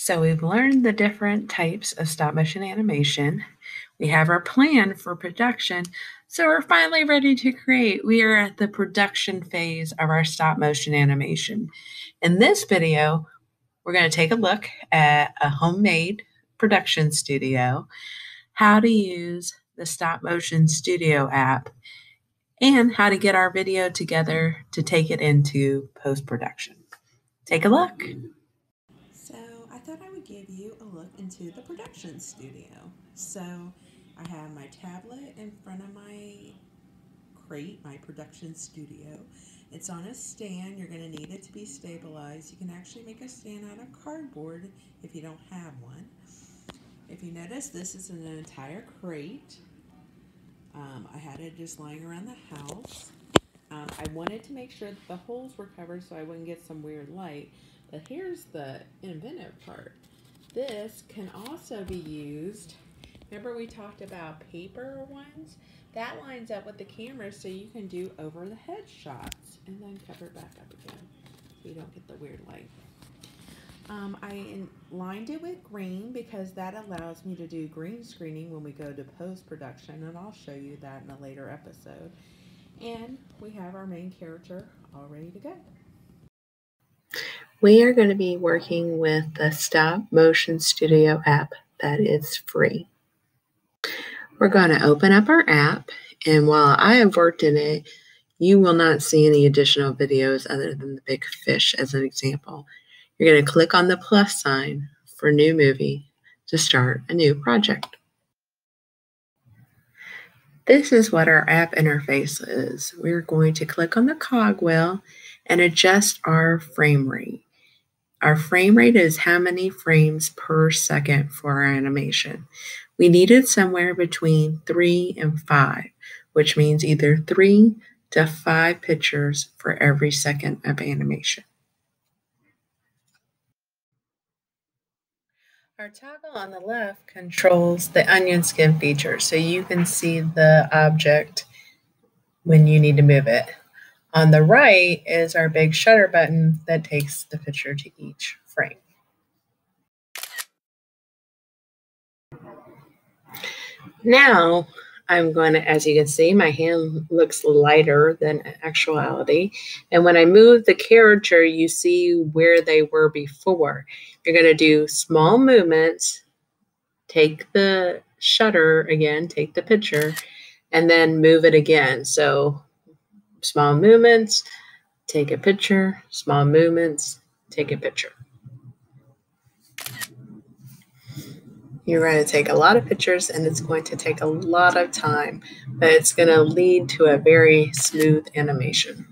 So we've learned the different types of stop motion animation. We have our plan for production. So we're finally ready to create. We are at the production phase of our stop motion animation. In this video, we're going to take a look at a homemade production studio, how to use the stop motion studio app, and how to get our video together to take it into post-production. Take a look. So I thought I would give you a look into the production studio. So I have my tablet in front of my crate, my production studio. It's on a stand. You're going to need it to be stabilized. You can actually make a stand out of cardboard if you don't have one. If you notice, this is an entire crate. I had it just lying around the house. I wanted to make sure that the holes were covered so I wouldn't get some weird light. But here's the inventive part. This can also be used, remember we talked about paper ones? That lines up with the camera so you can do over the head shots and then cover it back up again so you don't get the weird light. I lined it with green because that allows me to do green screening when we go to post-production, and I'll show you that in a later episode. And we have our main character all ready to go. We are going to be working with the Stop Motion Studio app that is free. We're going to open up our app, and while I have worked in it, you will not see any additional videos other than the big fish as an example. You're going to click on the plus sign for new movie to start a new project. This is what our app interface is. We're going to click on the cogwheel and adjust our frame rate. Our frame rate is how many frames per second for our animation. We need it somewhere between 3 and 5, which means either 3 to 5 pictures for every second of animation. Our toggle on the left controls the onion skin feature, so you can see the object when you need to move it. On the right is our big shutter button that takes the picture to each frame. Now I'm going to, as you can see, my hand looks lighter than actuality. And when I move the character, you see where they were before. You're going to do small movements, take the shutter again, take the picture, and then move it again. So small movements, take a picture, small movements, take a picture. You're going to take a lot of pictures and it's going to take a lot of time, but it's going to lead to a very smooth animation.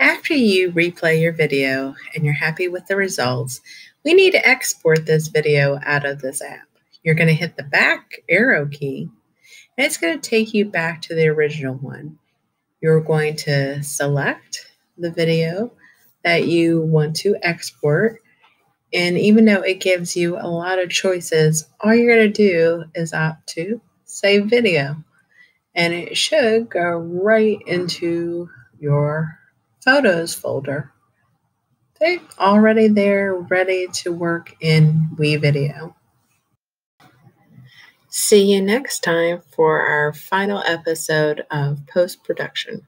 After you replay your video and you're happy with the results, we need to export this video out of this app. You're going to hit the back arrow key and it's going to take you back to the original one. You're going to select the video that you want to export. And even though it gives you a lot of choices, all you're going to do is opt to save video. And it should go right into your photos folder. Okay, already there, ready to work in WeVideo. See you next time for our final episode of post-production.